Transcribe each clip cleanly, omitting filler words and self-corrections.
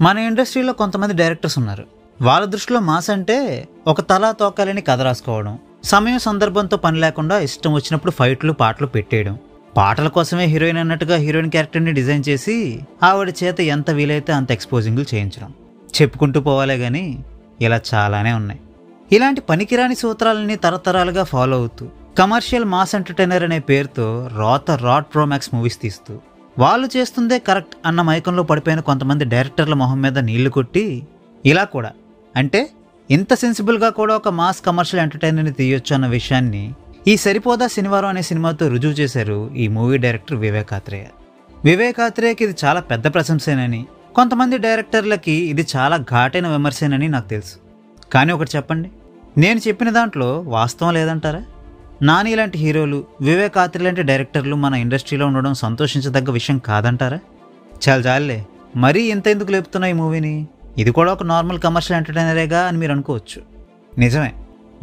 మన ఇండస్ట్రీలో కొంతమంది డైరెక్టర్స్ ఉన్నారు. వాళ్ళ దృష్టిలో మాస్ అంటే ఒక తలా తోకాలని కథ రాసుకోవడం, సమయం సందర్భంతో పని లేకుండా ఇష్టం వచ్చినప్పుడు ఫైట్లు పాటలు పెట్టేయడం, పాటల కోసమే హీరోయిన్ అన్నట్టుగా హీరోయిన్ క్యారెక్టర్ని డిజైన్ చేసి ఆవిడ చేత ఎంత వీలైతే అంత ఎక్స్పోజింగ్లు చేయించడం. చెప్పుకుంటూ పోవాలే కానీ ఇలా చాలానే ఉన్నాయి. ఇలాంటి పనికిరాని సూత్రాలని తరతరాలుగా ఫాలో అవుతూ కమర్షియల్ మాస్ ఎంటర్టైనర్ అనే పేరుతో రాడ్ ప్రోమాక్స్ మూవీస్ తీస్తూ వాళ్ళు చేస్తుందే కరెక్ట్ అన్న మైకంలో పడిపోయిన కొంతమంది డైరెక్టర్ల మొహం మీద నీళ్లు కొట్టి ఇలా కూడా అంటే ఇంత సెన్సిబుల్గా కూడా ఒక మాస్ కమర్షియల్ ఎంటర్టైనర్ని తీయొచ్చు అన్న విషయాన్ని ఈ సరిపోదా శనివారం అనే సినిమాతో రుజువు చేశారు ఈ మూవీ డైరెక్టర్ వివేక్ ఆత్రేయ. వివేక్ ఆత్రేయకి ఇది చాలా పెద్ద ప్రశంసేనని, కొంతమంది డైరెక్టర్లకి ఇది చాలా ఘాటైన విమర్శేనని నాకు తెలుసు. కానీ ఒకటి చెప్పండి, నేను చెప్పిన దాంట్లో వాస్తవం లేదంటారా? నాని లాంటి హీరోలు, వివేక్ ఆత్రేయ లాంటి డైరెక్టర్లు మన ఇండస్ట్రీలో ఉండడం సంతోషించదగ్గ విషయం కాదంటారా? చాలా జాలే, మరీ ఇంత ఎందుకు లేపుతున్నా ఈ మూవీని? ఇది కూడా ఒక నార్మల్ కమర్షియల్ ఎంటర్టైనరేగా అని మీరు అనుకోవచ్చు. నిజమే,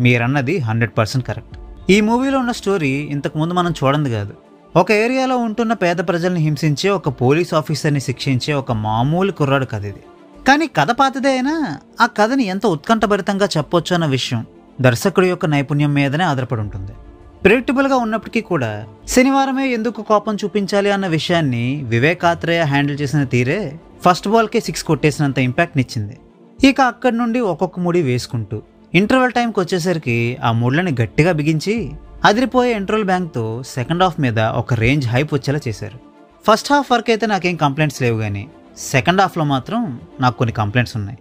మీరన్నది 100% కరెక్ట్. ఈ మూవీలో ఉన్న స్టోరీ ఇంతకుముందు మనం చూడండి కాదు. ఒక ఏరియాలో ఉంటున్న పేద ప్రజల్ని హింసించే ఒక పోలీస్ ఆఫీసర్ని శిక్షించే ఒక మామూలు కుర్రాడు కథ ఇది. కానీ కథ పాతదే అయినా ఆ కథని ఎంత ఉత్కంఠభరితంగా చెప్పొచ్చు అన్న విషయం దర్శకుడి యొక్క నైపుణ్యం మీదనే ఆధారపడి ఉంటుంది. ప్రెడిక్టబుల్గా ఉన్నప్పటికీ కూడా శనివారమే ఎందుకు కోపం చూపించాలి అన్న విషయాన్ని వివేక్ ఆత్రేయ హ్యాండిల్ చేసిన తీరే ఫస్ట్ బాల్కే 6 కొట్టేసినంత ఇంపాక్ట్నిచ్చింది. ఇక అక్కడి నుండి ఒక్కొక్క ముడి వేసుకుంటూ ఇంటర్వెల్ టైంకి వచ్చేసరికి ఆ ముళ్ళని గట్టిగా బిగించి అదిరిపోయే ఇంటర్వెల్ బ్యాంక్తో సెకండ్ హాఫ్ మీద ఒక రేంజ్ హైప్ వచ్చేలా చేశారు. ఫస్ట్ హాఫ్ వరకు అయితే నాకేం కంప్లైంట్స్ లేవు, కానీ సెకండ్ హాఫ్లో మాత్రం నాకు కొన్ని కంప్లైంట్స్ ఉన్నాయి.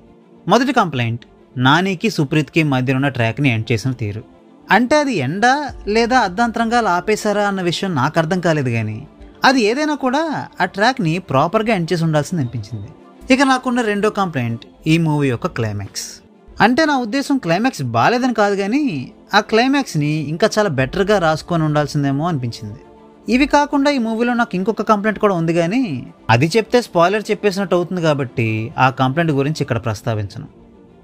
మొదటి కంప్లైంట్, నానికి సుప్రీత్కి మధ్య ఉన్న ట్రాక్ని ఎండ్ చేసిన తీరు. అంటే అది ఎండా లేదా అర్ధాంతరంగా ఆపేశారా అన్న విషయం నాకు అర్థం కాలేదు, కానీ అది ఏదైనా కూడా ఆ ట్రాక్ని ప్రాపర్గా ఎండ్ చేసి ఉండాల్సింది అనిపించింది. ఇక నాకున్న రెండో కంప్లైంట్ ఈ మూవీ యొక్క క్లైమాక్స్. అంటే నా ఉద్దేశం క్లైమాక్స్ బాగాలేదని కాదు, కానీ ఆ క్లైమాక్స్ని ఇంకా చాలా బెటర్గా రాసుకొని ఉండాల్సిందేమో అనిపించింది. ఇవి కాకుండా ఈ మూవీలో నాకు ఇంకొక కంప్లైంట్ కూడా ఉంది, కానీ అది చెప్తే స్పాయిలర్ చెప్పేసినట్టు అవుతుంది కాబట్టి ఆ కంప్లైంట్ గురించి ఇక్కడ ప్రస్తావించను.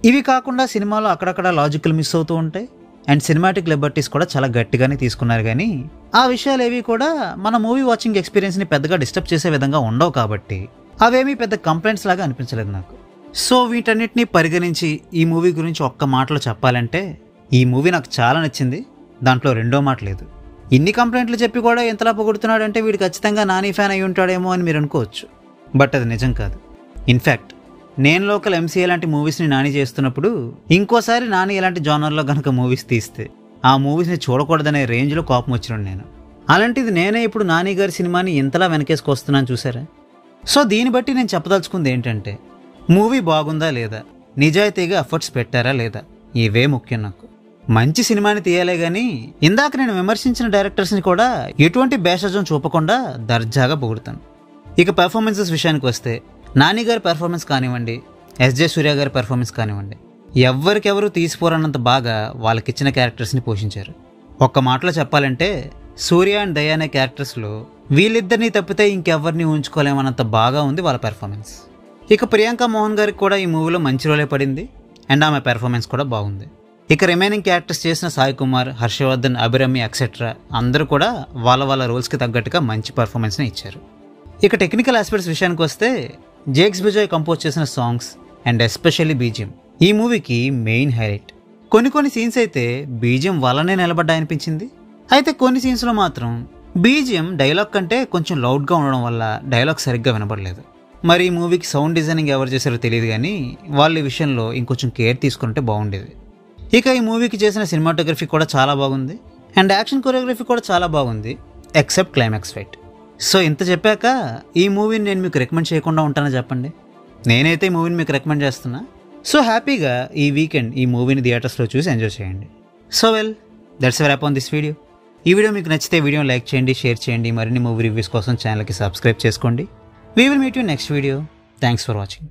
ఇవి కాకుండా సినిమాలో అక్కడక్కడ లాజికల్ మిస్ అవుతూ ఉంటాయి అండ్ సినిమాటిక్ లిబర్టీస్ కూడా చాలా గట్టిగానే తీసుకున్నారు, కానీ ఆ విషయాలు ఏవి కూడా మన మూవీ వాచింగ్ ఎక్స్పీరియన్స్ని పెద్దగా డిస్టర్బ్ చేసే విధంగా ఉండవు కాబట్టి అవేమీ పెద్ద కంప్లైంట్స్ లాగా అనిపించలేదు నాకు. సో వీటన్నిటిని పరిగణించి ఈ మూవీ గురించి ఒక్క మాటలో చెప్పాలంటే ఈ మూవీ నాకు చాలా నచ్చింది, దాంట్లో రెండో మాట లేదు. ఇన్ని కంప్లైంట్లు చెప్పి కూడా ఎంతలా పొగుడుతున్నాడంటే వీడు ఖచ్చితంగా నాని ఫ్యాన్ అయి ఉంటాడేమో అని మీరు అనుకోవచ్చు, బట్ అది నిజం కాదు. ఇన్ఫ్యాక్ట్ నేను లోకల్ ఎంసీఏ లాంటి మూవీస్ని నాని చేస్తున్నప్పుడు ఇంకోసారి నాని ఇలాంటి జానర్లో కనుక మూవీస్ తీస్తే ఆ మూవీస్ని చూడకూడదనే రేంజ్లో కోపం వచ్చినాడు నేను. అలాంటిది నేనే ఇప్పుడు నాని గారి సినిమాని ఇంతలా వెనకేసుకొస్తున్నాను చూసారా. సో దీన్ని బట్టి నేను చెప్పదలుచుకుంది ఏంటంటే మూవీ బాగుందా లేదా, నిజాయితీగా ఎఫర్ట్స్ పెట్టారా లేదా, ఇవే ముఖ్యం నాకు. మంచి సినిమాని తీయాలే కానీ ఇందాక నేను విమర్శించిన డైరెక్టర్స్ని కూడా ఎటువంటి భేషజం చూపకుండా దర్జాగా పొగుడుతాను. ఇక పెర్ఫార్మెన్సెస్ విషయానికి వస్తే నాని గారి పెర్ఫార్మెన్స్ కానివ్వండి, ఎస్జే సూర్య గారి పెర్ఫార్మెన్స్ కానివ్వండి, ఎవరికెవరు తీసిపోరన్నంత బాగా వాళ్ళకిచ్చిన క్యారెక్టర్స్ని పోషించారు. ఒక్క మాటలో చెప్పాలంటే సూర్య అండ్ దయ అనే క్యారెక్టర్స్లో వీళ్ళిద్దరినీ తప్పితే ఇంకెవరిని ఉంచుకోలేమన్నంత బాగా ఉంది వాళ్ళ పెర్ఫార్మెన్స్. ఇక ప్రియాంక మోహన్ గారికి కూడా ఈ మూవీలో మంచి రోలే పడింది అండ్ ఆమె పెర్ఫార్మెన్స్ కూడా బాగుంది. ఇక రిమైనింగ్ క్యారెక్టర్స్ చేసిన సాయి కుమార్, హర్షవర్ధన్, అభిరమి ఎక్సెట్రా అందరూ కూడా వాళ్ళ రోల్స్కి తగ్గట్టుగా మంచి పెర్ఫార్మెన్స్ని ఇచ్చారు. ఇక టెక్నికల్ ఆస్పెక్ట్స్ విషయానికి వస్తే జేక్స్ బిజాయ్ కంపోజ్ చేసిన సాంగ్స్ అండ్ ఎస్పెషల్లీ బీజిఎం ఈ మూవీకి మెయిన్ హైలైట్. కొన్ని సీన్స్ అయితే బీజిఎం వల్లనే నిలబడ్డాయనిపించింది. అయితే కొన్ని సీన్స్లో మాత్రం బీజిఎం డైలాగ్ కంటే కొంచెం లౌడ్గా ఉండడం వల్ల డైలాగ్ సరిగ్గా వినపడలేదు. మరి ఈ మూవీకి సౌండ్ డిజైనింగ్ ఎవరు చేశారో తెలియదు, కానీ వాళ్ళ ఈ విషయంలో ఇంకొంచెం కేర్ తీసుకుంటే బాగుండేది. ఇక ఈ మూవీకి చేసిన సినిమాటోగ్రఫీ కూడా చాలా బాగుంది అండ్ యాక్షన్ కొరియోగ్రఫీ కూడా చాలా బాగుంది ఎక్సెప్ట్ క్లైమాక్స్ ఫైట్. సో ఇంత చెప్పాక ఈ మూవీని నేను మీకు రికమెండ్ చేయకుండా ఉంటానో చెప్పండి? నేనైతే ఈ మూవీని మీకు రికమెండ్ చేస్తున్నా. సో హ్యాపీగా ఈ వీకెండ్ ఈ మూవీని థియేటర్స్లో చూసి ఎంజాయ్ చేయండి. So well, that's a wrap on this video. ఈ వీడియో మీకు నచ్చితే వీడియోని లైక్ చేయండి, షేర్ చేయండి. మరిన్ని మూవీ రివ్యూస్ కోసం ఛానల్కి సబ్స్క్రైబ్ చేసుకోండి. We will meet you next video. Thanks for watching.